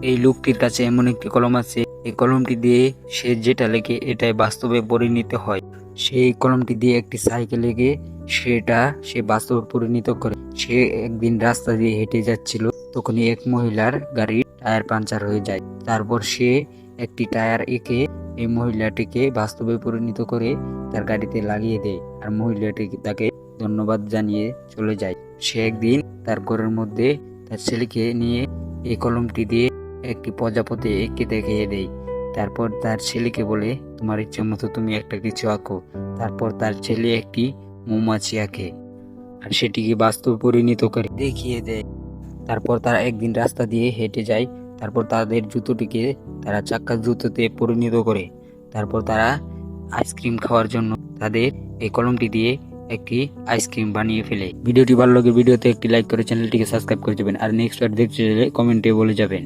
এই লোকটির কাছে এমন একটি কলম আছে, এই কলমটি দিয়ে সে যেটা লেখে এটাই বাস্তবে পরিণত হয়। সেই কলমটি দিয়ে একটি সাইকেল লেগে সে বাস্তবে পরিণত করে। সে একদিন রাস্তা দিয়ে হেঁটে যাচ্ছিল, তখনই এক মহিলার গাড়ির টায়ার পাঞ্চার হয়ে যায়। তারপর সে একটি টায়ার এঁকে এই মহিলাটিকে বাস্তবে পরিণত করে তার গাড়িতে লাগিয়ে দেয়, আর মহিলাটি তাকে ধন্যবাদ জানিয়ে চলে যায়। সে একদিন তার ঘরের মধ্যে তার ছেলেকে নিয়ে এই কলমটি দিয়ে একটি প্রজাপতি এঁকে দেখিয়ে দেয়। তারপর তার ছেলেকে বলে, তোমার ইচ্ছে মতো তুমি একটা কিছু আঁকো। তারপর তার ছেলে একটি মৌমাছি আঁকে আর সেটিকে বাস্তবে পরিণত করে দেখিয়ে দেয়। তারপর তারা একদিন রাস্তা দিয়ে হেঁটে যায়। তারপর তাদের জুতোটিকে তারা চাক্কার জুতোতে পরিণত করে। তারপর তারা আইসক্রিম খাওয়ার জন্য তাদের এই কলমটি দিয়ে একটি আইসক্রিম বানিয়ে ফেলে। ভিডিওটি ভালো লাগে ভিডিওতে একটি লাইক করে চ্যানেলটিকে সাবস্ক্রাইব করে যাবেন, আর নেক্সট পার্ট দেখতে চাইলে কমেন্টে বলে যাবেন।